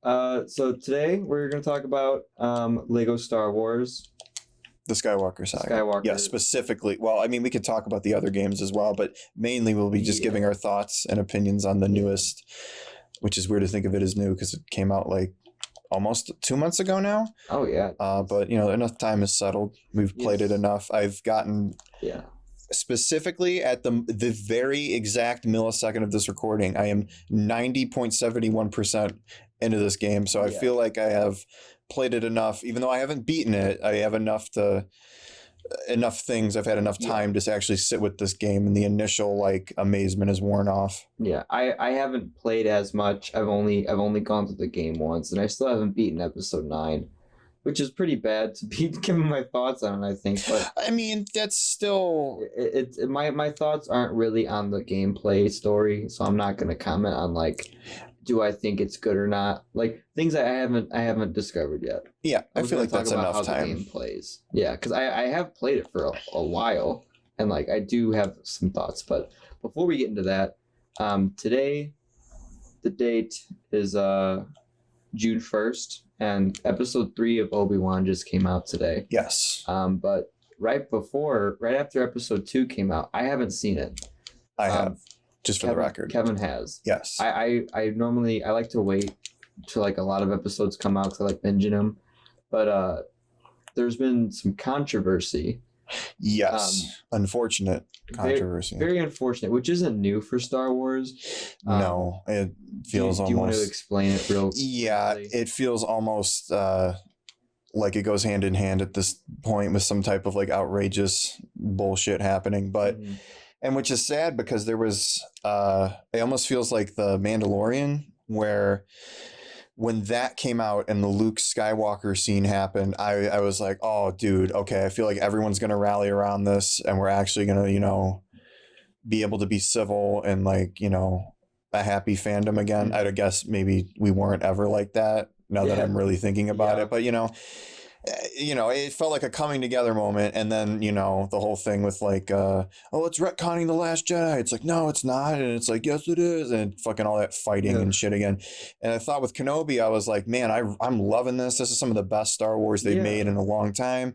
So today we're going to talk about Lego Star Wars The Skywalker Saga. Skywalker. Yeah, specifically. Well, I mean, we could talk about the other games as well, but mainly we'll be just giving our thoughts and opinions on the newest, which is weird to think of it as new because it came out like almost 2 months ago now. Oh, yeah. But, enough time is settled. We've played it enough. I've gotten... Yeah. Specifically at the very exact millisecond of this recording, I am 90.71% into this game. So I feel like I have played it enough, even though I haven't beaten it. I have enough things. I've had enough time to actually sit with this game, and the initial like amazement is worn off. Yeah, I haven't played as much. I've only gone through the game once, and I still haven't beaten episode 9. Which is pretty bad to be giving my thoughts on it, I think. But I mean, that's still my thoughts aren't really on the gameplay story, so I'm not going to comment on like, do I think it's good or not? Like things I haven't discovered yet. Yeah, I feel like that's enough how time. The game plays. Yeah, because I have played it for a while, and like I do have some thoughts. But before we get into that, today, the date is June 1st. And episode 3 of Obi-Wan just came out today. Yes. But right after episode 2 came out, I haven't seen it. I have, just for the record. Kevin has. Yes. I normally, I like to wait till like a lot of episodes come out because I like binging them. But there's been some controversy. Yes. Unfortunate controversy. Very unfortunate, which isn't new for Star Wars. No, it feels almost... Do you want to explain it real Yeah, quickly? It feels almost like it goes hand in hand at this point with some type of like outrageous bullshit happening. But and which is sad because there was it almost feels like the Mandalorian where when that came out and the Luke Skywalker scene happened, I was like, oh, dude, okay, I feel like everyone's going to rally around this and we're actually going to, be able to be civil and like, a happy fandom again. I'd guess maybe we weren't ever like that now that I'm really thinking about it. But, it felt like a coming together moment. And then, the whole thing with like, it's retconning The Last Jedi. It's like, no, it's not. And it's like, yes, it is. And fucking all that fighting and shit again. And I thought with Kenobi, I was like, man, I'm loving this. This is some of the best Star Wars they've made in a long time.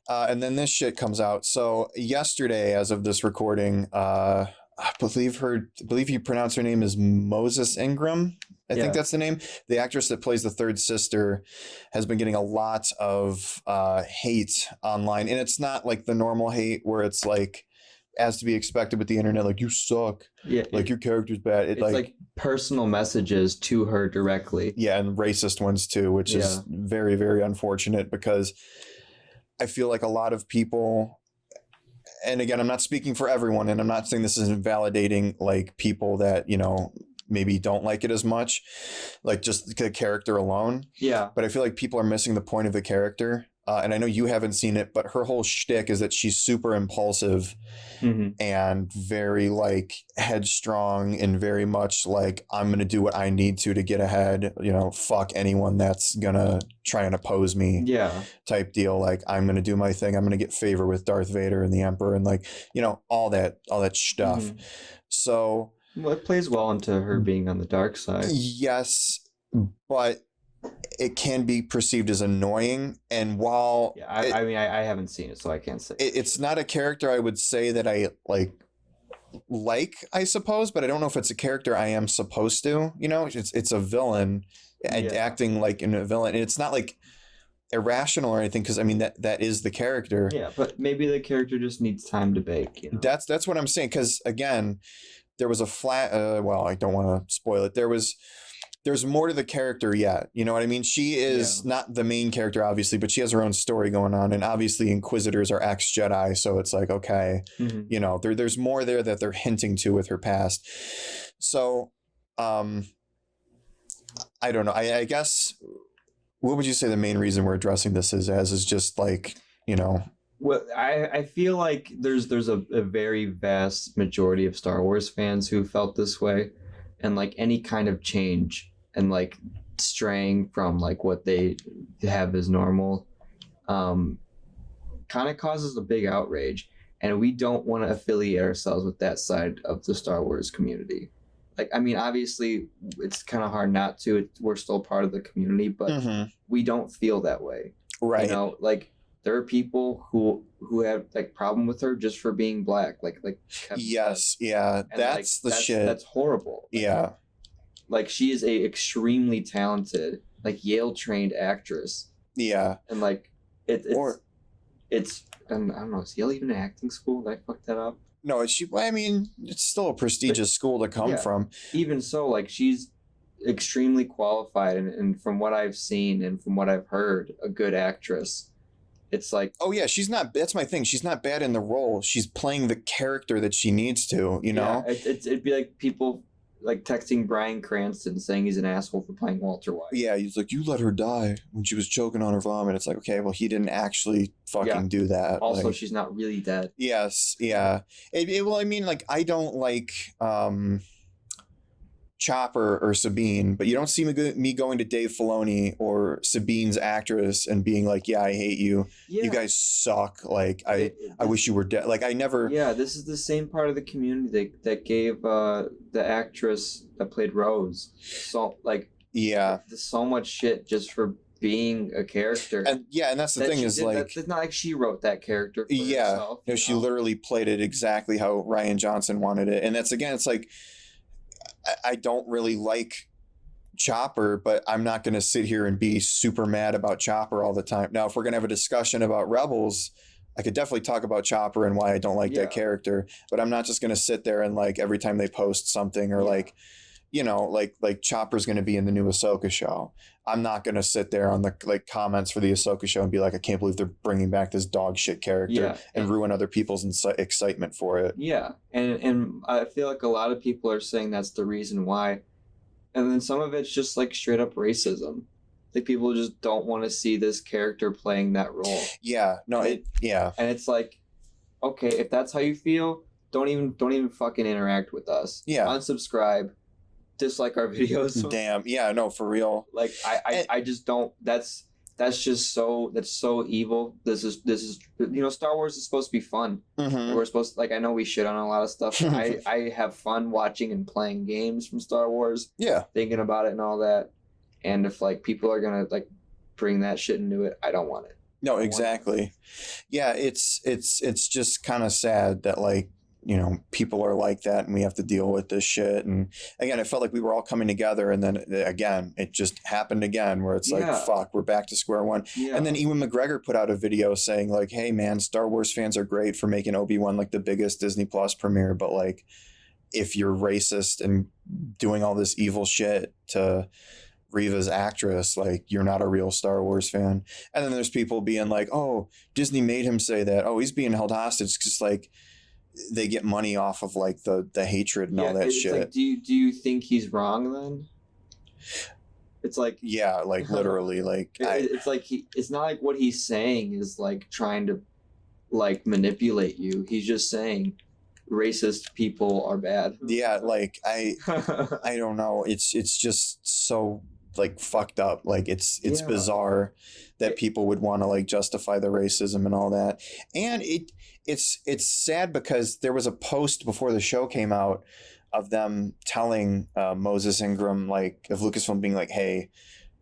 And then this shit comes out. So yesterday, as of this recording, I believe you pronounce her name is Moses Ingram. I think that's the name. The actress that plays the third sister has been getting a lot of hate online. And it's not like the normal hate where it's like, as to be expected with the internet, like you suck. Yeah. Like your character's bad. It's like personal messages to her directly. Yeah. And racist ones too, which is very, very unfortunate because I feel like a lot of people, and again, I'm not speaking for everyone, and I'm not saying this is invalidating like people that, maybe don't like it as much, like just the character alone. Yeah. But I feel like people are missing the point of the character. And I know you haven't seen it, but her whole shtick is that she's super impulsive and very like headstrong and very much like, I'm going to do what I need to get ahead, fuck anyone that's going to try and oppose me type deal. Like I'm going to do my thing. I'm going to get favor with Darth Vader and the Emperor and like, all that stuff. So. Well, it plays well into her being on the dark side. Yes, but it can be perceived as annoying. And while I haven't seen it, so I can't say. It's not a character I would say that I like, I suppose, but I don't know if it's a character I am supposed to. It's a villain acting like a villain. And it's not like irrational or anything because I mean that is the character. Yeah, but maybe the character just needs time to bake. That's what I'm saying because again. There was a I don't want to spoil it. There's more to the character yet. You know what I mean? She is not the main character, obviously, but she has her own story going on. And obviously Inquisitors are ex-Jedi. So it's like, okay, there's more there that they're hinting to with her past. So I don't know. I guess, what would you say the main reason we're addressing this is just like, Well, I feel like there's a very vast majority of Star Wars fans who felt this way, and like any kind of change and like straying from like what they have as normal kind of causes a big outrage, and we don't want to affiliate ourselves with that side of the Star Wars community. like, I mean, obviously it's kind of hard not to. We're still part of the community, but we don't feel that way. Right. You know, like there are people who have like problem with her just for being black. Like Kevin yes, said. yeah, And, that's the shit. That's horrible. Yeah. Like she is a extremely talented, like Yale trained actress. Yeah. And like it's and I don't know, is Yale even an acting school? Did I fuck that up? No, I mean, it's still a prestigious school to come from. Even so, like she's extremely qualified, and from what I've seen and from what I've heard, a good actress. It's like, oh yeah, she's not. That's my thing. She's not bad in the role. She's playing the character that she needs to. You know, it'd be like people like texting Bryan Cranston saying he's an asshole for playing Walter White. Yeah, he's like, you let her die when she was choking on her vomit. It's like, okay, well, he didn't actually fucking do that. Also, like, she's not really dead. Yes, yeah. Well, I mean, like, I don't like Chopper or Sabine, but you don't see me going to Dave Filoni or Sabine's actress and being like, yeah, I hate you. Yeah. You guys suck. Like, I wish you were dead. Like, I never. Yeah, this is the same part of the community that gave the actress that played Rose so much shit just for being a character. And yeah, and that's the thing is like, it's not like she wrote that character for herself. No, she literally played it exactly how Rian Johnson wanted it. And that's, again, it's like, I don't really like Chopper, but I'm not going to sit here and be super mad about Chopper all the time. Now, if we're going to have a discussion about Rebels, I could definitely talk about Chopper and why I don't like that character, but I'm not just going to sit there and like every time they post something or like, you know, like Chopper's going to be in the new Ahsoka show. I'm not going to sit there on the like comments for the Ahsoka show and be like, I can't believe they're bringing back this dog shit character and ruin other people's excitement for it. Yeah. And I feel like a lot of people are saying that's the reason why. And then some of it's just like straight up racism. Like people just don't want to see this character playing that role. Yeah. No, And it's like, okay, if that's how you feel, don't even fucking interact with us. Yeah. Unsubscribe. Dislike our videos. Damn. Yeah, no, for real. Like I just don't. That's so evil. This is you know, Star Wars is supposed to be fun. We're supposed to, like, I know we shit on a lot of stuff. I have fun watching and playing games from Star Wars. Yeah. Thinking about it and all that. And if like people are gonna like bring that shit into it, I don't want it. No, exactly. Yeah, it's just kind of sad that like, you know, people are like that and we have to deal with this shit. And again, it felt like we were all coming together, and then again, it just happened again where it's like, fuck, we're back to square one. Yeah. And then Ewan McGregor put out a video saying like, hey man, Star Wars fans are great for making Obi-Wan like the biggest Disney Plus premiere, but like if you're racist and doing all this evil shit to Reva's actress, like you're not a real Star Wars fan. And then there's people being like, oh, Disney made him say that. Oh, he's being held hostage because like they get money off of like the hatred and all that shit. Like, do you think he's wrong then? It's like, yeah, like literally, like it's like it's not like what he's saying is like trying to like manipulate you. He's just saying racist people are bad. Yeah, like I don't know. It's just so like fucked up. Like it's bizarre that people would want to like justify the racism and all that. And it's sad because there was a post before the show came out of them telling Moses Ingram, like, of Lucasfilm being like, hey,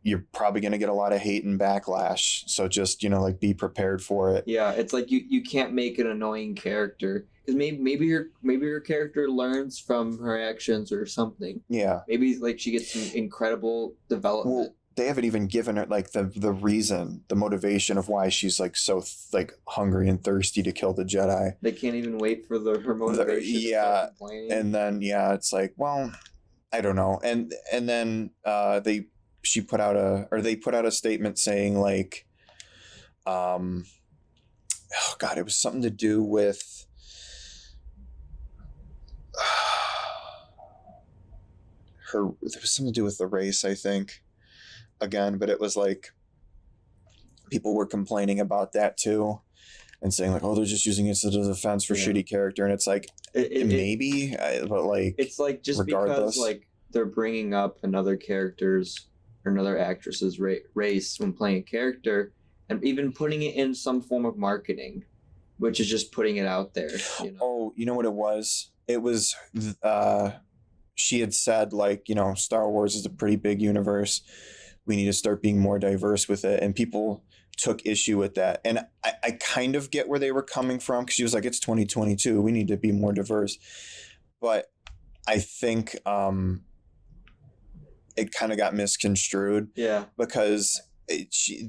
you're probably going to get a lot of hate and backlash. So just, you know, like be prepared for it. Yeah. It's like you can't make an annoying character because maybe her character learns from her actions or something. Yeah. Maybe like she gets some incredible development. Well, they haven't even given her like the reason, the motivation of why she's like so like hungry and thirsty to kill the Jedi. They can't even wait for her motivation. Yeah. And then, it's like, well, I don't know. And then they put out a statement saying like, oh God, it was something to do with there was something to do with the race, I think, again, but it was like people were complaining about that too and saying like, oh, they're just using it as a defense for shitty character. And it's like, maybe, but like, it's like just regardless, because like they're bringing up another character's or another actress's race when playing a character and even putting it in some form of marketing, which is just putting it out there. You know? Oh, you know what it was? It was she had said, like, you know, Star Wars is a pretty big universe. We need to start being more diverse with it. And people took issue with that. And I kind of get where they were coming from, because she was like, it's 2022. We need to be more diverse. But I think it kind of got misconstrued. Yeah. Because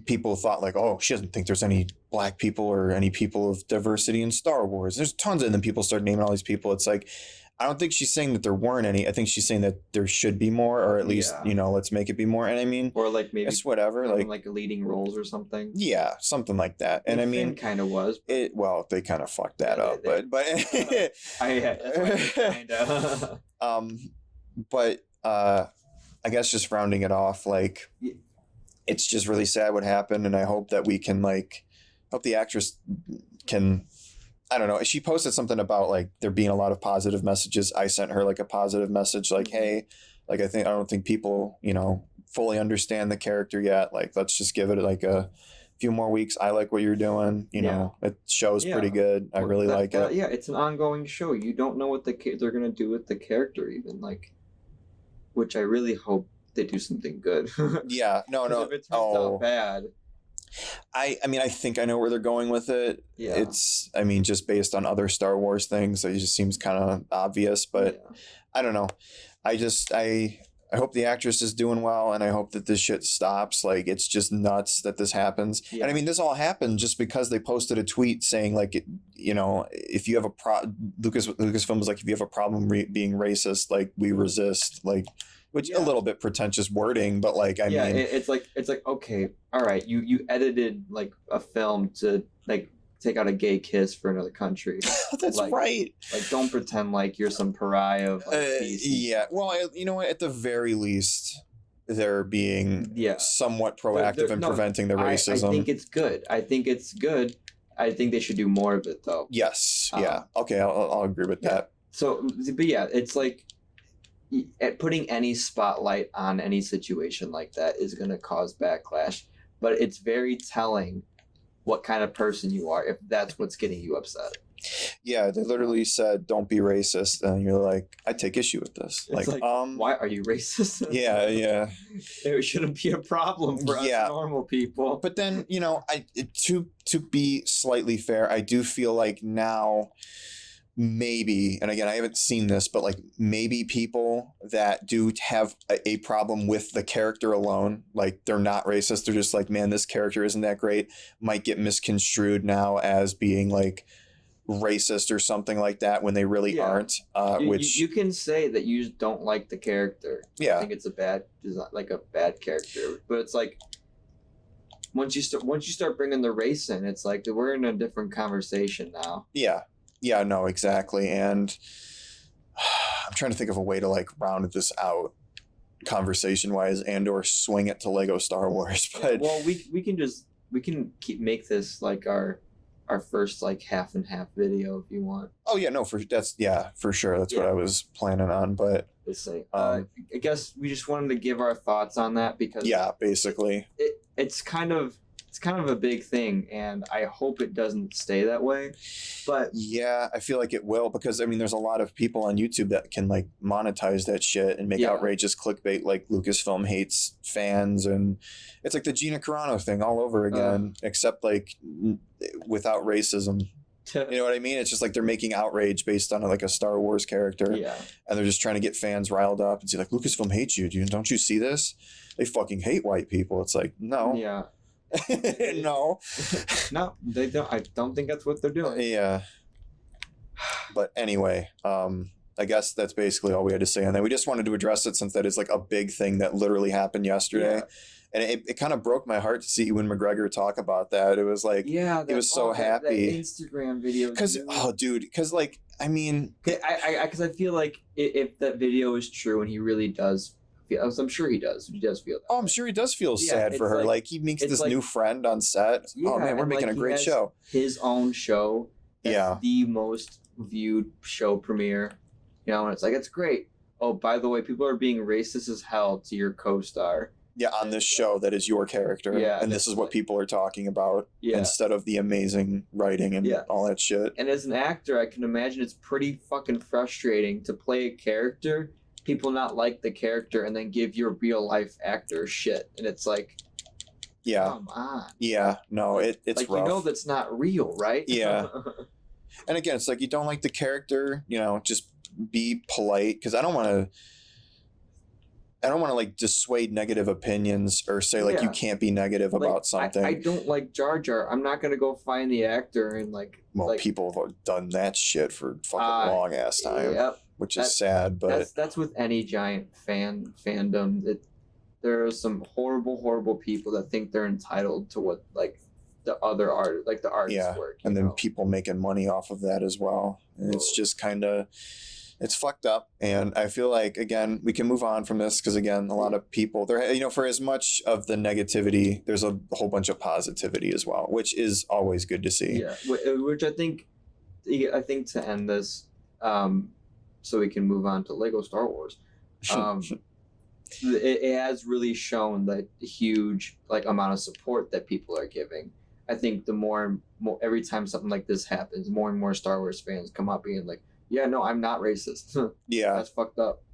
people thought like, oh, she doesn't think there's any black people or any people of diversity in Star Wars. There's tons. And then people start naming all these people. It's like, I don't think she's saying that there weren't any. I think she's saying that there should be more, or at least, you know, let's make it be more. And I mean, or like maybe it's whatever, like leading roles or something. Yeah, something like that. And I mean, kind of was. Well, they kind of fucked that up, but but I guess just rounding it off, like, it's just really sad what happened, and I hope that we can, like, hope the actress can. I don't know. She posted something about like there being a lot of positive messages. I sent her like a positive message, like, hey, like, I don't think people, you know, fully understand the character yet. Like, let's just give it like a few more weeks. I like what you're doing. You know, it shows pretty good. I really like it. Yeah, it's an ongoing show. You don't know what they're gonna do with the character, even, like, which I really hope they do something good. Yeah, no. If it turns out bad. I mean, I think I know where they're going with it. Yeah. It's, I mean, just based on other Star Wars things, it just seems kind of obvious, but I don't know. I hope the actress is doing well, and I hope that this shit stops. Like, it's just nuts that this happens. Yeah. And I mean, this all happened just because they posted a tweet saying, like, you know, if you have Lucasfilm was like, if you have a problem being racist, like, we resist, like, which a little bit pretentious wording, but like, I mean, it's like, okay, all right, you edited like a film to like take out a gay kiss for another country. That's like, right. Like, don't pretend like you're some pariah of like, yeah. Well, you know what? At the very least, they're being somewhat proactive in preventing the racism. I think it's good. I think they should do more of it, though. Yes. Yeah. Okay. I'll agree with that. So, but yeah, it's like, putting any spotlight on any situation like that is going to cause backlash, but it's very telling what kind of person you are if that's what's getting you upset. Yeah, they literally said, don't be racist, and you're like, I take issue with this. Like, why are you racist? Yeah. It shouldn't be a problem for us normal people. But then, you know, to be slightly fair, I do feel like now, maybe, and again, I haven't seen this, but like, maybe people that do have a problem with the character alone, like, they're not racist, they're just like, man, this character isn't that great, might get misconstrued now as being like racist or something like that when they really aren't. Which you can say that you just don't like the character. Yeah, I think it's a bad character, but it's like, once you start bringing the race in, it's like we're in a different conversation now. Yeah, no, exactly. And I'm trying to think of a way to like round this out conversation wise and or swing it to Lego Star Wars. But well, we can make this like our first like half and half video if you want. Oh yeah, no, for sure. That's what I was planning on. But I guess we just wanted to give our thoughts on that because basically it's kind of a big thing, and I hope it doesn't stay that way. But yeah, I feel like it will, because I mean, there's a lot of people on YouTube that can like monetize that shit and make outrageous clickbait, like Lucasfilm hates fans, and it's like the Gina Carano thing all over again, except like without racism. You know what I mean? It's just like they're making outrage based on like a Star Wars character, and they're just trying to get fans riled up and say like, Lucasfilm hates you. Don't you see this? They fucking hate white people. It's like, no. Yeah. No, they don't. I don't think that's what they're doing. Yeah. But anyway, I guess that's basically all we had to say on that. We just wanted to address it since that is like a big thing that literally happened yesterday. And it kind of broke my heart to see Ewan McGregor talk about that. It was like, he was so happy. That Instagram video. Because like, I mean, because I feel like if that video is true and he really does. I'm sure he does. He does feel that. Oh, I'm sure he does feel sad for her. Like he meets this new friend on set. Oh man, we're making a great show. His own show. That's the most viewed show premiere. You know, and it's like, it's great. Oh, by the way, people are being racist as hell to your co-star. Yeah, on this show that is your character. Yeah, and this is what people are talking about instead of the amazing writing and all that shit. And as an actor, I can imagine it's pretty fucking frustrating to play a character people not like the character and then give your real life actor shit, and it's like, Yeah. come on. Yeah. No, it's like rough. you know that's not real, right? Yeah. And again, it's like you don't like the character, just be polite, because I don't want to like dissuade negative opinions or say like you can't be negative about something. I don't like Jar Jar. I'm not gonna go find the actor and people have done that shit for fucking long ass time, yep. which is sad. But that's with any giant fandom. That there are some horrible people that think they're entitled to what like the other art, like the artist's work. And then people making money off of that as well. And it's just kind of, it's fucked up. And I feel like, again, we can move on from this because, again, a lot of people there, for as much of the negativity, there's a whole bunch of positivity as well, which is always good to see. Yeah, which I think to end this, so we can move on to Lego Star Wars. It has really shown the huge amount of support that people are giving. I think the more every time something like this happens, more and more Star Wars fans come up being like, yeah, no, I'm not racist. Yeah. That's fucked up.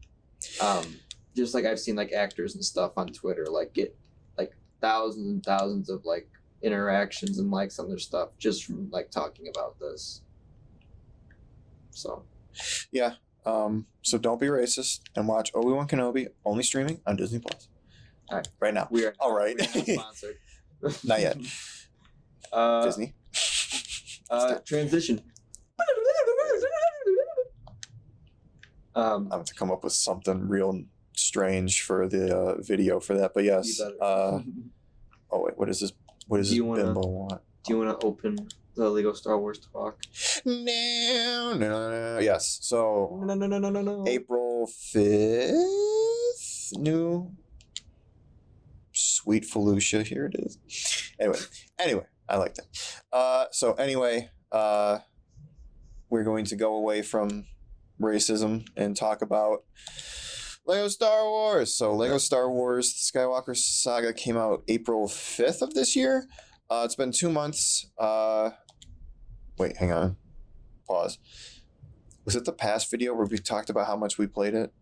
Just like I've seen actors and stuff on Twitter get thousands and thousands of interactions and likes on their stuff just from talking about this. So yeah. So don't be racist and watch Obi-Wan Kenobi, only streaming on Disney Plus. All right. Right now. We are all right. We are not sponsored. Not yet. Disney. Transition. I'm going to come up with something real strange for the video for that. But yes. Oh wait, what is this? What does this bimbo want? Do you want to open the Lego Star Wars talk? No. Yes. So No. April 5th, new Sweet Felucia. Here it is. Anyway, I like that. So anyway, we're going to go away from racism and talk about Lego Star Wars. So Lego Star Wars the Skywalker Saga came out April 5th of this year. It's been 2 months. Wait, hang on. Pause. Was it the past video where we talked about how much we played it?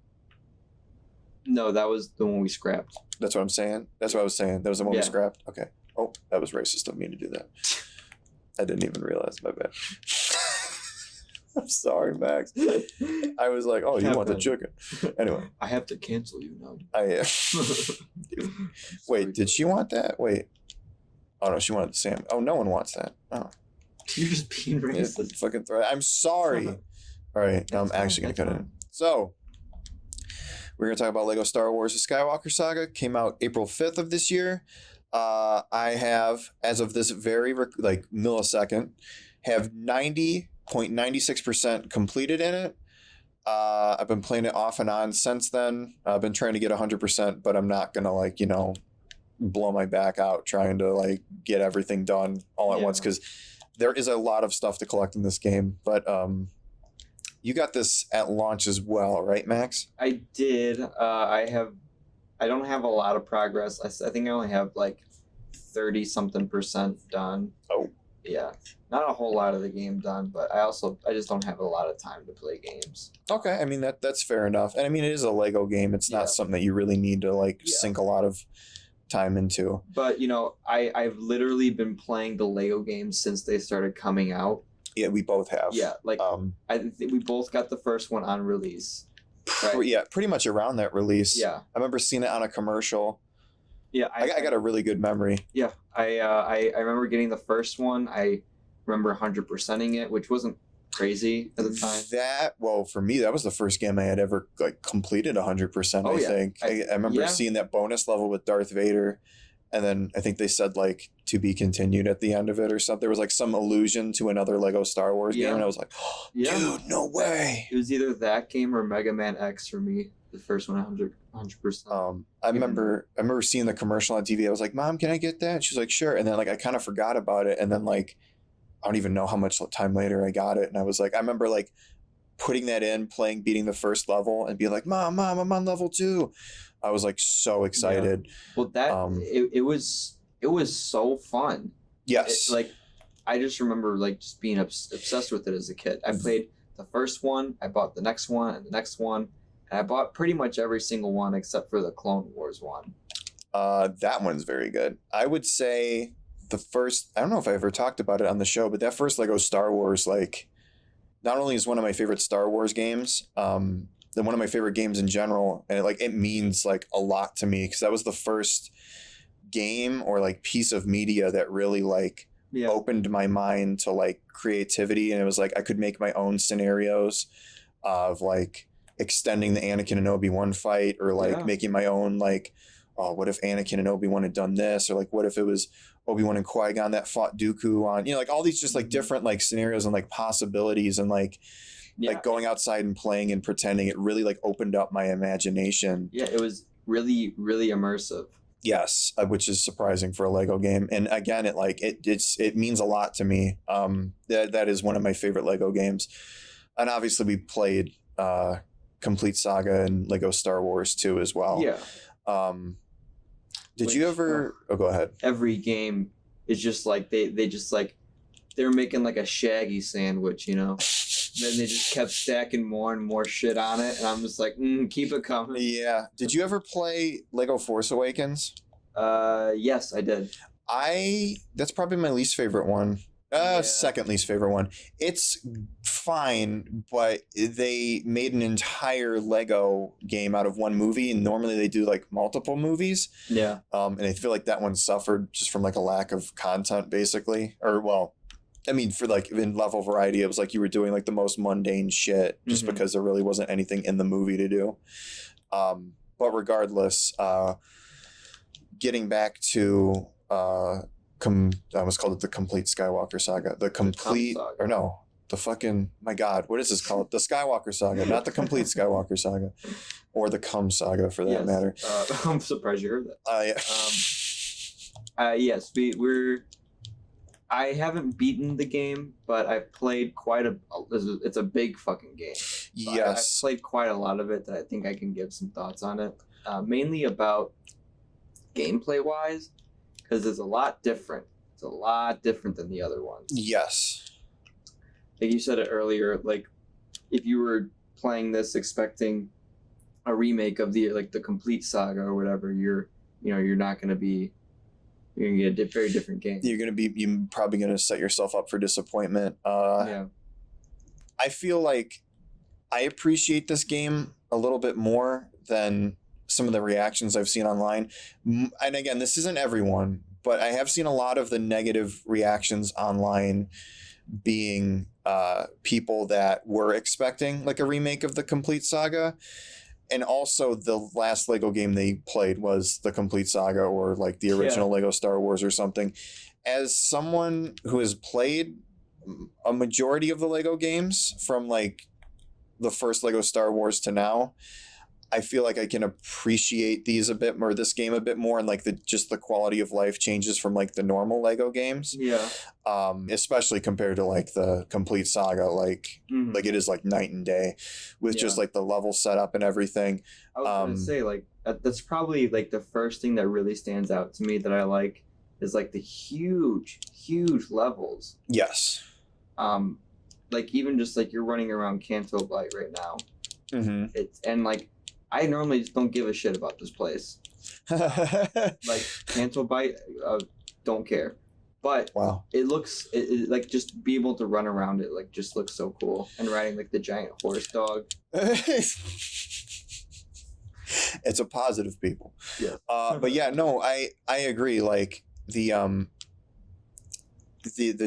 No, that was the one we scrapped. That's what I'm saying? That's what I was saying. That was the one we scrapped? Okay. Oh, that was racist of me to do that. I didn't even realize. My bad. I'm sorry, Max. I was like, oh, you want the chicken. Anyway. I have to cancel you now. Wait, did she want that? Wait. Oh, no, she wanted the Sam. Oh, no one wants that. Oh. You're just being racist. Fucking throw it. I'm sorry. All right, now I'm actually going to cut it in. So, we're going to talk about Lego Star Wars The Skywalker Saga. Came out April 5th of this year. I have, as of this very millisecond, have 90.96% completed in it. I've been playing it off and on since then. I've been trying to get 100%, but I'm not going to blow my back out trying to get everything done all at once, because there is a lot of stuff to collect in this game. But you got this at launch as well, right, Max? I did. I don't have a lot of progress. I think I only have 30-something% done. Oh. Yeah. Not a whole lot of the game done, but I just don't have a lot of time to play games. Okay, I mean that's fair enough. And I mean it is a Lego game. It's not something that you really need to sink a lot of time into. But I've literally been playing the Lego games since they started coming out. Yeah, we both have. Yeah, I think we both got the first one on release. Right? Yeah, pretty much around that release. Yeah, I remember seeing it on a commercial. Yeah, I got a really good memory. Yeah, I remember getting the first one. I remember 100%ing it, which wasn't crazy at the time. For me, that was the first game I had ever completed 100%. I think I remember seeing that bonus level with Darth Vader, and then I think they said to be continued at the end of it or something. There was some allusion to another Lego Star Wars game, and I was like, oh, dude, no way. It was either that game or Mega Man X for me. The first one, 100%. I remember seeing the commercial on TV. I was like, Mom, can I get that? And she was like, sure. And then I kind of forgot about it. And then I don't even know how much time later I got it. And I was like, I remember putting that in, beating the first level and being like, Mom, I'm on level 2. I was so excited. Yeah. Well, that it was so fun. Yes. I just remember just being obsessed with it as a kid. I played the first one. I bought the next one and the next one. And I bought pretty much every single one except for the Clone Wars one. That one's very good. I would say the first, I don't know if I ever talked about it on the show, but that first Lego Star Wars, like, not only is one of my favorite Star Wars games, then one of my favorite games in general, and it means like a lot to me because that was the first game or like piece of media that really like opened my mind to like creativity, and it was like I could make my own scenarios of like extending the Anakin and Obi-Wan fight, or like making my own like, oh, what if Anakin and Obi-Wan had done this, or like what if it was Obi-Wan and Qui-Gon that fought Dooku on, like all these just like different like scenarios and like possibilities, and like going outside and playing and pretending. It really like opened up my imagination. Yeah, it was really, really immersive. Yes, which is surprising for a Lego game. And again, it means a lot to me. That is one of my favorite Lego games. And obviously we played Complete Saga and Lego Star Wars too as well. Yeah. Did you ever go ahead. Every game is just like they're making like a Shaggy sandwich, Then they just kept stacking more and more shit on it, and I'm just like, keep it coming. Yeah. Did you ever play Lego Force Awakens? Yes, I did. That's probably my least favorite one. Second least favorite one. It's fine, but they made an entire Lego game out of one movie, and normally they do like multiple movies. Yeah. And I feel like that one suffered just from like a lack of content, basically. Or well, I mean, for like in level variety, it was like you were doing like the most mundane shit just because there really wasn't anything in the movie to do. But regardless, getting back to I almost called it the Complete Skywalker Saga. The complete, Saga. or no, the fucking, my God, what is this called? The Skywalker Saga, not the Complete Skywalker Saga, or the Cum Saga for that matter. I'm surprised you heard that. Yeah. Yes, I haven't beaten the game, but I've played it's a big fucking game. So Yes. I've played quite a lot of it that I think I can give some thoughts on it. Mainly about gameplay wise, because it's a lot different. It's a lot different than the other ones. Yes. Like you said it earlier, like if you were playing this expecting a remake of the Complete Saga or whatever, you're not gonna be. You're gonna get a very different game. You're probably gonna set yourself up for disappointment. Yeah. I feel like I appreciate this game a little bit more than some of the reactions I've seen online. And again, this isn't everyone, but I have seen a lot of the negative reactions online being people that were expecting like a remake of the Complete Saga. And also the last Lego game they played was the Complete Saga, or like the original Lego Star Wars or something. As someone who has played a majority of the Lego games from like the first Lego Star Wars to now, I feel like I can appreciate these a bit more, this game a bit more, and like the quality of life changes from like the normal Lego games. Yeah. Especially compared to like the Complete Saga, like it is like night and day with just like the level setup and everything. I was gonna say like that's probably like the first thing that really stands out to me that I like is like the huge levels. Yes. Like even just like you're running around Canto Bight right now. And like I normally just don't give a shit about this place. Like Canto Bight, don't care. But wow, it looks like just be able to run around it like just looks so cool, and riding like the giant horse dog. It's a positive, people. Yeah. But yeah, no, I agree. Like the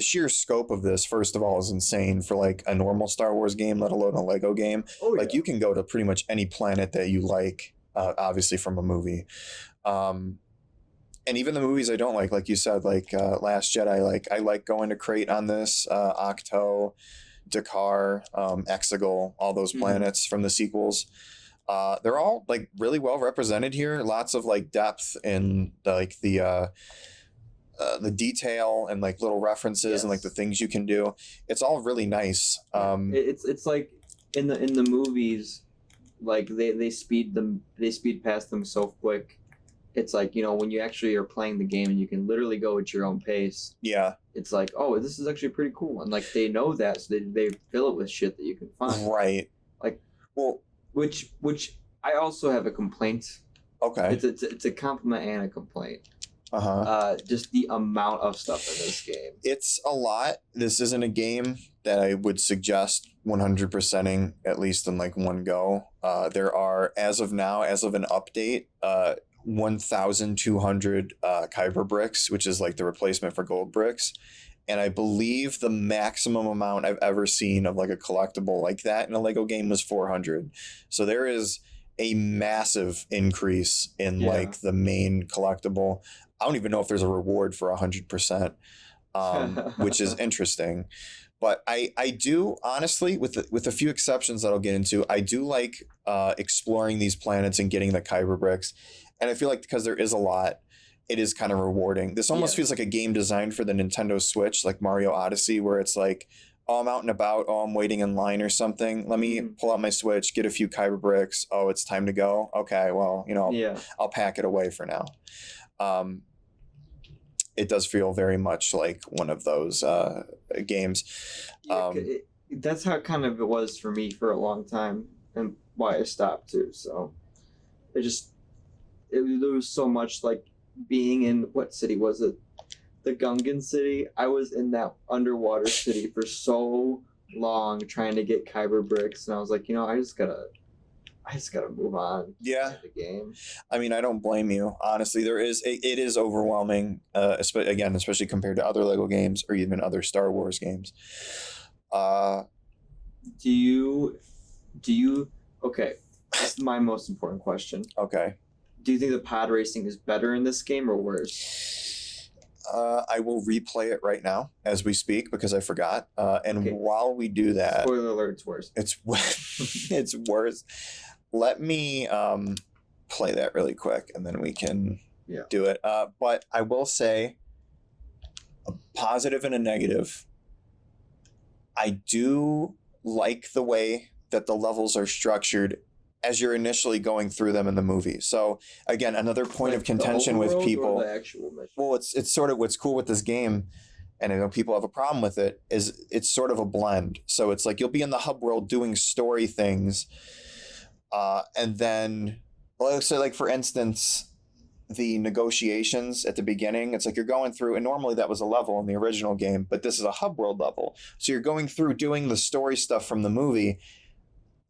sheer scope of this, first of all, is insane for like a normal Star Wars game, let alone a Lego game. Like you can go to pretty much any planet that you like, obviously from a movie. And even the movies I don't like you said, like Last Jedi, I like going to Crate on this, Octo, Dakar, Exegol, all those planets from the sequels. They're all like really well represented here. Lots of like depth in like the detail and like little references and like the things you can do. It's all really nice. It's like in the movies, like they speed past them so quick. It's like, when you actually are playing the game and you can literally go at your own pace. Yeah. It's like, oh, this is actually pretty cool. And like they know that, so they fill it with shit that you can find. Right. Like, well, which I also have a complaint. Okay. It's a compliment and a complaint. Just the amount of stuff in this game. It's a lot. This isn't a game that I would suggest 100%ing at least in like one go. There are, as of now, as of an update, 1,200 Kyber bricks, which is like the replacement for gold bricks. And I believe the maximum amount I've ever seen of like a collectible like that in a Lego game was 400. So there is a massive increase in like the main collectible. I don't even know if there's a reward for 100%, which is interesting. But I do, honestly, with a few exceptions that I'll get into, I do like exploring these planets and getting the Kyber bricks. And I feel like because there is a lot, it is kind of rewarding. This almost feels like a game designed for the Nintendo Switch, like Mario Odyssey, where it's like, oh, I'm out and about. Oh, I'm waiting in line or something. Let me pull out my Switch, get a few Kyber bricks. Oh, it's time to go. Okay, well, I'll pack it away for now. It does feel very much like one of those games. That's how kind of it was for me for a long time, and why I stopped too. So there was so much like being in, what city was it? The Gungan city. I was in that underwater city for so long trying to get Kyber bricks, and I was like, I just gotta move on. Yeah. The game. I mean, I don't blame you. Honestly, it is overwhelming, especially compared to other Lego games or even other Star Wars games. Do you okay, this is my most important question. Okay. Do you think the pod racing is better in this game or worse? I will replay it right now as we speak because I forgot. While we do that, spoiler alert, it's worse. It's it's worse. Let me play that really quick and then we can do it. But I will say a positive and a negative. I do like the way that the levels are structured as you're initially going through them in the movie. So again, another point of contention with people. The actual mission? Well, it's sort of what's cool with this game, and I know people have a problem with it, is it's sort of a blend. So it's like you'll be in the hub world doing story things, and then, so like for instance, the negotiations at the beginning, it's like you're going through, and normally that was a level in the original game, but this is a hub world level. So you're going through doing the story stuff from the movie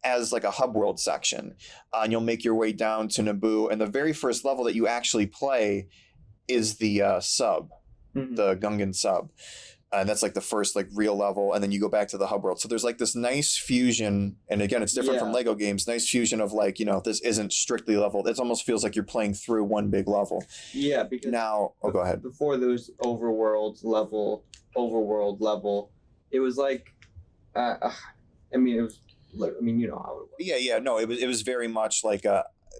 as like a hub world section, and you'll make your way down to Naboo. And the very first level that you actually play is the sub, the Gungan sub. And that's like the first like real level. And then you go back to the hub world. So there's like this nice fusion. And again, it's different from Lego games, nice fusion of like, this isn't strictly leveled. It almost feels like you're playing through one big level. Yeah. Because now, go ahead. Before there was overworld level, it was like, you know how it was. Yeah. No, it was very much like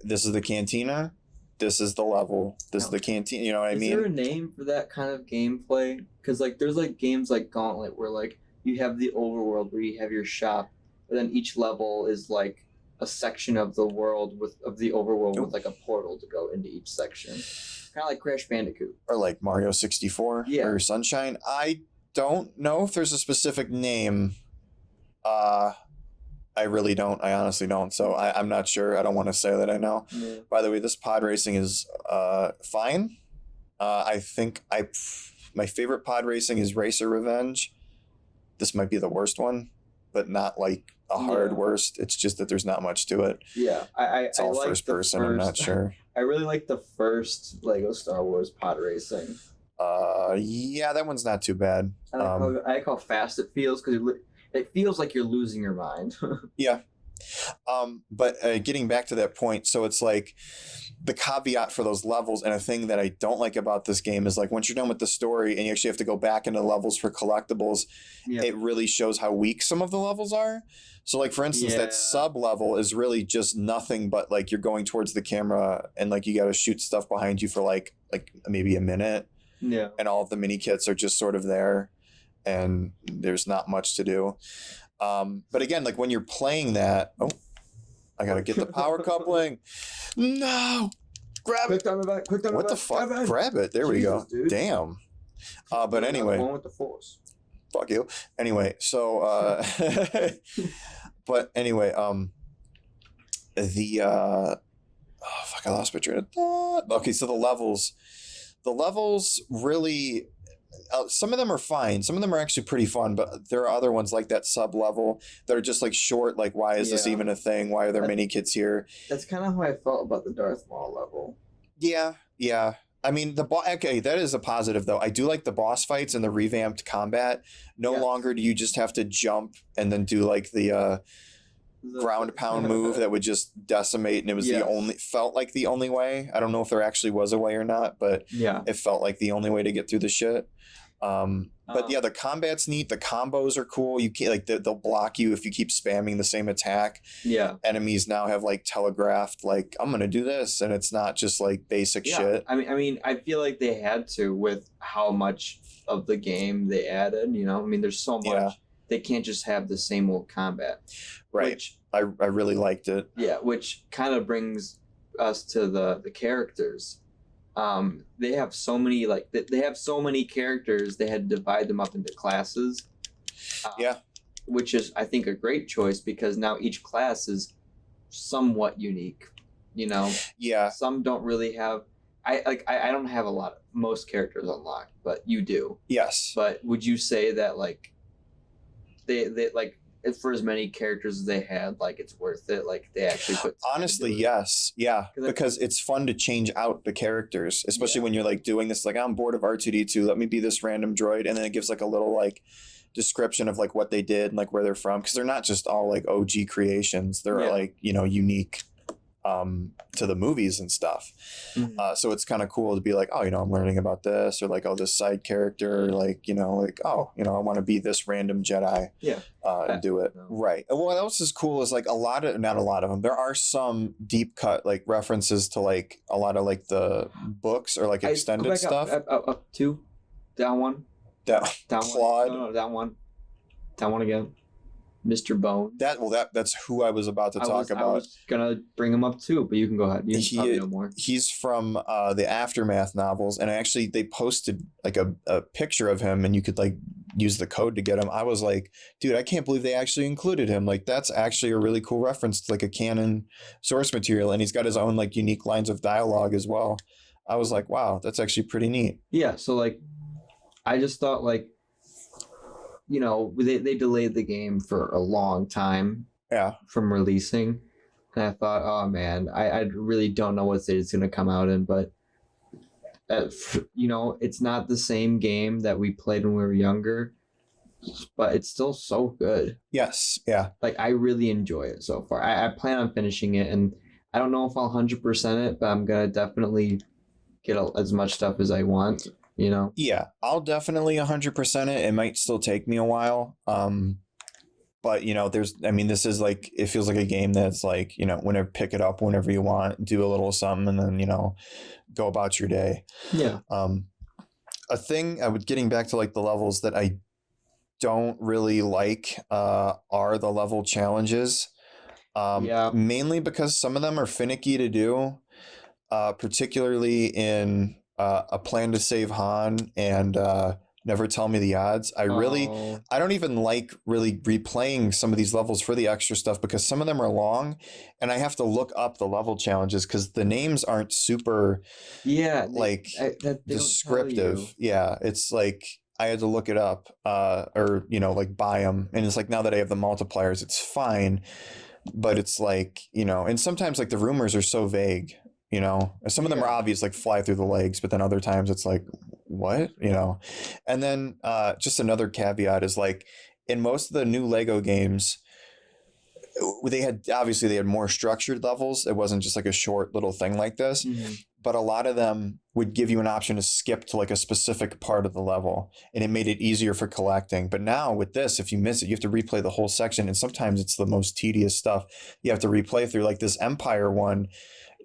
this is the cantina, this is the level, this is the cantina. You know what I mean? Is there a name for that kind of gameplay? Because like there's like games like Gauntlet where like you have the overworld where you have your shop, but then each level is like a section of the world of the overworld with like a portal to go into each section. Kind of like Crash Bandicoot. Or like Mario 64 or Sunshine. I don't know if there's a specific name. I really don't. I honestly don't. So I'm not sure. I don't want to say that I know. Yeah. By the way, this pod racing is fine. I think my favorite pod racing is Racer Revenge. This might be the worst one, but not like a hard worst. It's just that there's not much to it. Yeah, it's all like first person. I'm not sure. I really like the first Lego Star Wars pod racing. Yeah, that one's not too bad. I like how fast it feels because it feels like you're losing your mind. Yeah. But getting back to that point, so it's like the caveat for those levels, and a thing that I don't like about this game is like once you're done with the story and you actually have to go back into levels for collectibles, it really shows how weak some of the levels are. So like for instance, that sub level is really just nothing but like you're going towards the camera and like you got to shoot stuff behind you for like maybe a minute. Yeah. And all of the mini kits are just sort of there. And there's not much to do. But again, like when you're playing that, I gotta get the power coupling. No, grab it. What the fuck? Grab it. There we go. Dude. Damn. But anyway. Going with the force. Fuck you. Anyway, so but anyway, the oh fuck, I lost my train of thought. Okay, so the levels really. Some of them are fine. Some of them are actually pretty fun, but there are other ones like that sub level that are just like short. Like, why is this even a thing? Why are there mini kits here? That's kind of how I felt about the Darth Maul level. Yeah, yeah. I mean, okay, that is a positive though. I do like the boss fights and the revamped combat. No longer do you just have to jump and then do like the ground pound move that would just decimate, and it was felt like the only way. I don't know if there actually was a way or not, but it felt like the only way to get through the shit. But yeah, the combat's neat. The combos are cool. You can't like they'll block you if you keep spamming the same attack. Yeah, enemies now have like telegraphed like I'm gonna do this, and it's not just like basic shit. I mean, I feel like they had to with how much of the game they added. You know, I mean, there's so much. Yeah. They can't just have the same old combat. Right. Which, I really liked it. Yeah, which kind of brings us to the characters. They have so many characters. They had to divide them up into classes. Which is, I think, a great choice because now each class is somewhat unique. You know. Yeah. Some don't really have. I don't have most characters unlocked, but you do. Yes. But would you say that like they like for as many characters as they had, like it's worth it? Like they actually put honestly, yes. Yeah. Because it's fun to change out the characters, especially when you're like doing this, like I'm bored of R2D2, let me be this random droid, and then it gives like a little like description of like what they did and like where they're from, because they're not just all like OG creations. They're like, you know, unique to the movies and stuff. So it's kind of cool to be like, oh, you know, I'm learning about this, or like, oh, this side character, like, you know, like, oh, you know, I want to be this random Jedi and do it. Right. And what else is cool is like not a lot of them. There are some deep cut like references to like a lot of like the books or like extended stuff. Up two, down one, down Claude. No, down one again. Mr. Bone. That's who I was about to talk about. I was gonna bring him up too, but you can go ahead. You probably know more. He's from the Aftermath novels, and actually they posted like a picture of him, and you could like use the code to get him. I was like, dude, I can't believe they actually included him. Like that's actually a really cool reference to like a canon source material, and he's got his own like unique lines of dialogue as well. I was like, wow, that's actually pretty neat. Yeah, so like I just thought like, you know, they delayed the game for a long time from releasing. And I thought, oh man, I really don't know what state it's going to come out in, but you know, it's not the same game that we played when we were younger, but it's still so good. Yes. Yeah. Like I really enjoy it so far. I plan on finishing it, and I don't know if I'll 100% it, but I'm going to definitely get as much stuff as I want. You know? Yeah, I'll definitely 100% it. It might still take me a while. But you know, this is like, it feels like a game that's like, you know, whenever pick it up whenever you want, do a little something, and then, you know, go about your day. Yeah. A thing I was getting back to like the levels that I don't really like are the level challenges. Mainly because some of them are finicky to do, particularly in A Plan to Save Han and Never Tell Me the Odds. I don't even like really replaying some of these levels for the extra stuff, because some of them are long and I have to look up the level challenges because the names aren't super descriptive. Yeah, it's like I had to look it up or, you know, like buy them. And it's like, now that I have the multipliers, it's fine. But it's like, you know, and sometimes like the rumors are so vague. You know, some of them are obvious, like fly through the legs, but then other times it's like, what? You know? And then just another caveat is like, in most of the new Lego games, they had more structured levels. It wasn't just like a short little thing like this, but a lot of them would give you an option to skip to like a specific part of the level, and it made it easier for collecting. But now with this, if you miss it, you have to replay the whole section, and sometimes it's the most tedious stuff you have to replay through. Like this Empire one,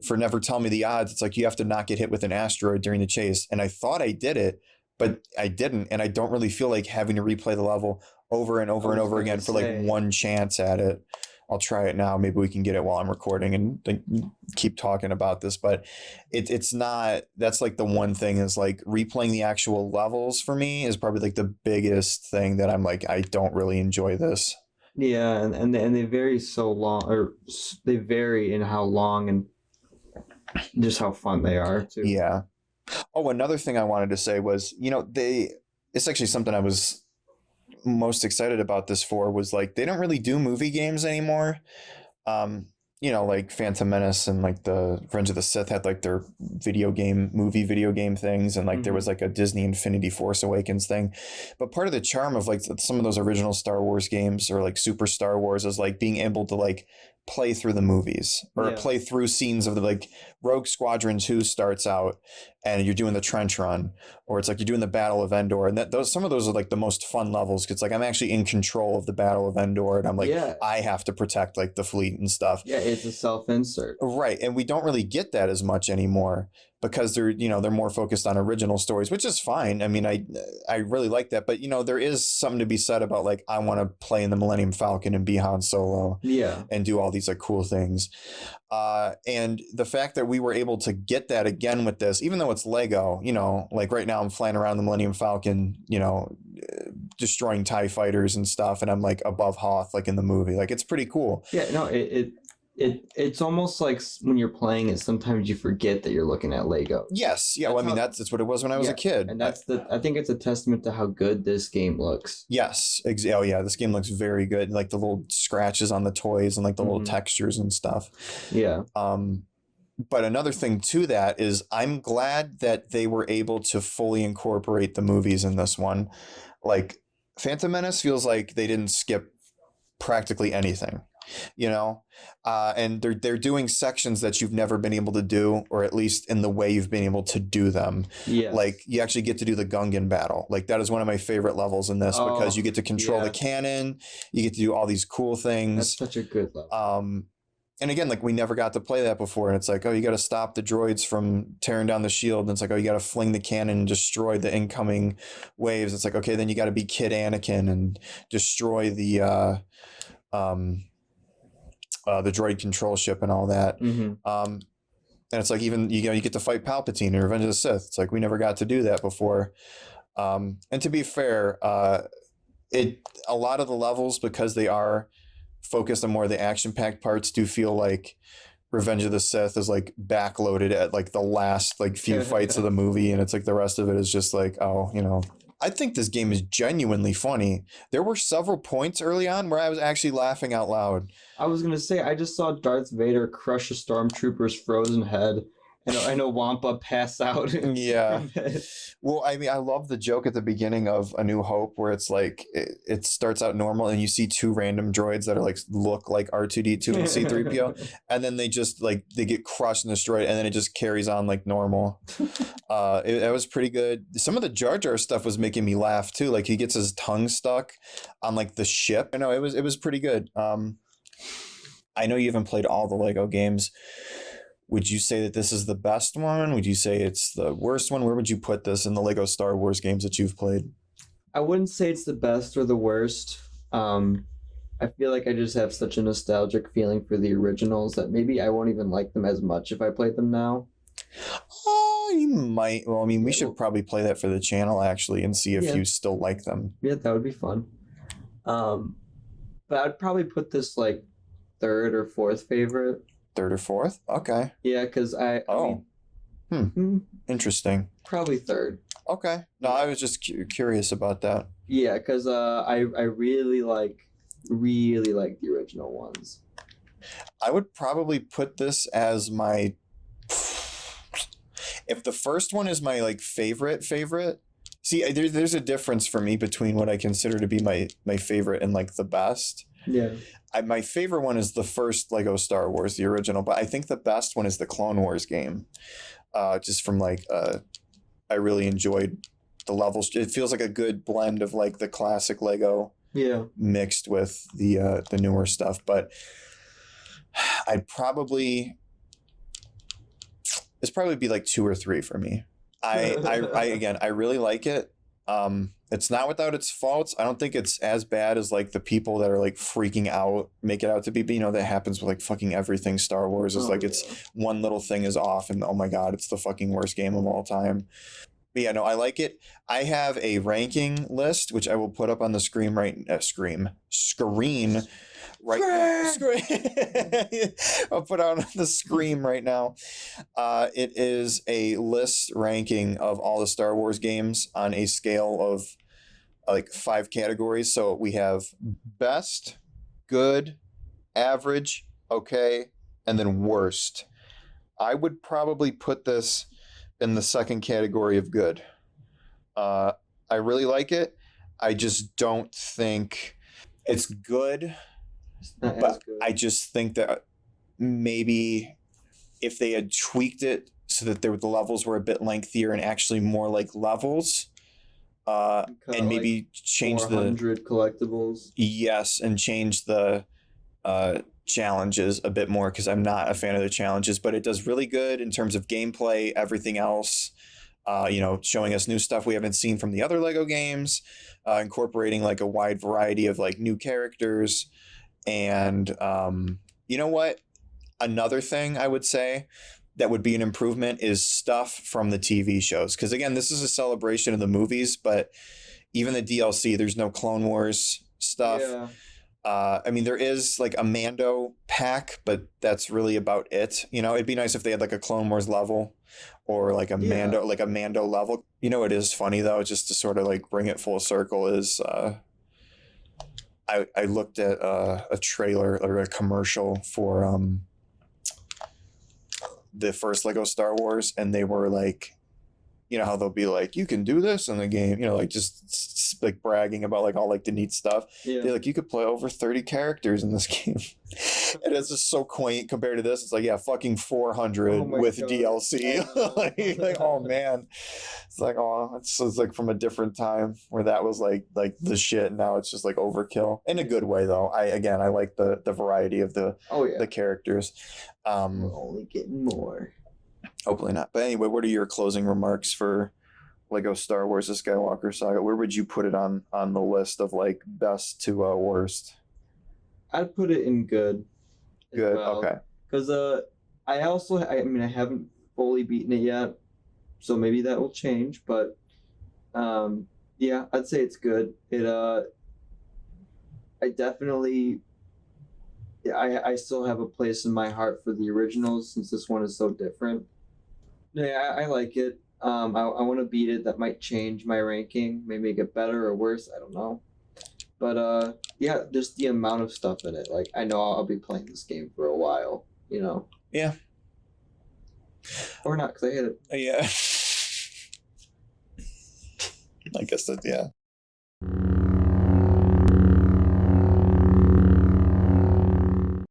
for Never Tell Me the Odds, it's like you have to not get hit with an asteroid during the chase. And I thought I did it, but I didn't. And I don't really feel like having to replay the level over and over and over again for like one chance at it. I'll try it now. Maybe we can get it while I'm recording and keep talking about this. But it's not, that's like the one thing is like replaying the actual levels for me is probably like the biggest thing that I'm like, I don't really enjoy this. Yeah, and they vary so long, or they vary in how long and just how fun they are too. Yeah. Oh, another thing I wanted to say was, it's actually something I was most excited about this for was like they don't really do movie games anymore. Um, like Phantom Menace and like the Revenge of the Sith had like their video game things, and like there was like a Disney Infinity Force Awakens thing. But part of the charm of like some of those original Star Wars games or like Super Star Wars is like being able to like play through the movies or play through scenes of the like Rogue Squadron 2 starts out and you're doing the trench run, or it's like you're doing the Battle of Endor, and some of those are like the most fun levels because like I'm actually in control of the Battle of Endor and I'm like I have to protect like the fleet and stuff. Yeah, it's a self-insert. Right, and we don't really get that as much anymore because they're more focused on original stories, which is fine. I mean, I really like that, but there is something to be said about like I want to play in the Millennium Falcon and be Han Solo, and do all these like cool things. And the fact that we were able to get that again with this, even though it's Lego, like right now I'm flying around the Millennium Falcon, destroying TIE fighters and stuff, and I'm like above Hoth, like in the movie. Like it's pretty cool. Yeah, no, it's almost like when you're playing it, sometimes you forget that you're looking at Lego. Yes, yeah. Well, I mean, that's what it was when I was a kid, and I think it's a testament to how good this game looks. Yes, oh yeah, this game looks very good. Like the little scratches on the toys and like the little textures and stuff. Yeah. But another thing to that is I'm glad that they were able to fully incorporate the movies in this one. Like Phantom Menace feels like they didn't skip practically anything. And they're doing sections that you've never been able to do, or at least in the way you've been able to do them. Yeah. Like you actually get to do the Gungan battle. Like that is one of my favorite levels in this because you get to control the cannon. You get to do all these cool things. That's such a good level. And again, like we never got to play that before. And it's like, oh, you got to stop the droids from tearing down the shield. And it's like, oh, you got to fling the cannon and destroy the incoming waves. It's like, okay, then you got to be Kid Anakin and destroy the droid control ship and all that. And it's like even you get to fight Palpatine in Revenge of the Sith. It's like we never got to do that before. And to be fair, a lot of the levels, because they are focused on more of the action-packed parts, do feel like Revenge of the Sith is like backloaded at like the last like few fights of the movie, and it's like the rest of it is just like, I think this game is genuinely funny. There were several points early on where I was actually laughing out loud. I was going to say, I just saw Darth Vader crush a stormtrooper's frozen head, and I know Wampa pass out. Yeah. Well, I mean, I love the joke at the beginning of A New Hope where it's like, it starts out normal and you see two random droids that are like, look like R2-D2 and C-3PO. And then they just like, they get crushed and destroyed, and then it just carries on like normal. It was pretty good. Some of the Jar Jar stuff was making me laugh too. Like he gets his tongue stuck on like the ship. I know it was pretty good. I know you haven't played all the Lego games. Would you say that this is the best one? Would you say it's the worst one? Where would you put this in the Lego Star Wars games that you've played? I wouldn't say it's the best or the worst. I feel like I just have such a nostalgic feeling for the originals that maybe I won't even like them as much if I played them now. You might. Well, I mean, we should probably play that for the channel actually and see if you still like them. Yeah, that would be fun. But I'd probably put this like third or fourth favorite. Third or fourth? Okay. Yeah, because Interesting. Probably third. Okay. No, I was just curious about that. Yeah, because I really like the original ones. I would probably put this as my... If the first one is my like favorite, see, there's a difference for me between what I consider to be my favorite and like the best. Yeah. My favorite one is the first Lego Star Wars, the original, but I think the best one is the Clone Wars game. Just from like, I really enjoyed the levels. It feels like a good blend of like the classic Lego, mixed with the newer stuff. But it's probably be like 2 or 3 for me. I really like it. It's not without its faults. I don't think it's as bad as like the people that are like freaking out make it out to be. But, that happens with like fucking everything Star Wars is it's one little thing is off and oh my God, it's the fucking worst game of all time. But yeah, no, I like it. I have a ranking list which I will put up on the screen screen right now. I'll put on the screen right now. It is a list ranking of all the Star Wars games on a scale of like 5 categories. So we have best, good, average, okay, and then worst. I would probably put this in the second category of good. I really like it. I just don't think it's good, but good. I just think that maybe if they had tweaked it so that the levels were a bit lengthier and actually more like levels, and maybe like change 400 collectibles. Yes, and change the challenges a bit more because I'm not a fan of the challenges, but it does really good in terms of gameplay, everything else. Showing us new stuff we haven't seen from the other Lego games, incorporating like a wide variety of like new characters. And you know what? Another thing I would say that would be an improvement is stuff from the TV shows. Because again, this is a celebration of the movies, but even the DLC, there's no Clone Wars stuff. Yeah. I mean, there is like a Mando pack, but that's really about it. It'd be nice if they had like a Clone Wars level or like a Mando level. It is funny though, just to sort of like bring it full circle is I looked at a trailer or a commercial for the first Lego Star Wars, and they were like, how they'll be like, you can do this in the game, like just like bragging about like all like the neat stuff. Yeah. They're like, you could play over 30 characters in this game. And it's just so quaint compared to this. It's like, yeah, fucking 400 with God. DLC. like, oh man. It's like, oh, it's like from a different time where that was like the shit. Now it's just like overkill in a good way though. I like the variety of the characters. We're only getting more. Hopefully not. But anyway, what are your closing remarks for Lego Star Wars: The Skywalker Saga? Where would you put it on the list of like best to worst? I'd put it in good. Good. Well. Okay. Because I haven't fully beaten it yet, so maybe that will change. But yeah, I'd say it's good. I definitely. I still have a place in my heart for the originals since this one is so different. Yeah, I like it. I want to beat it. That might change my ranking, maybe make it better or worse. I don't know. But yeah, just the amount of stuff in it. Like I know I'll be playing this game for a while. Yeah. Or not, because I hate it. Yeah. I guess that. Yeah.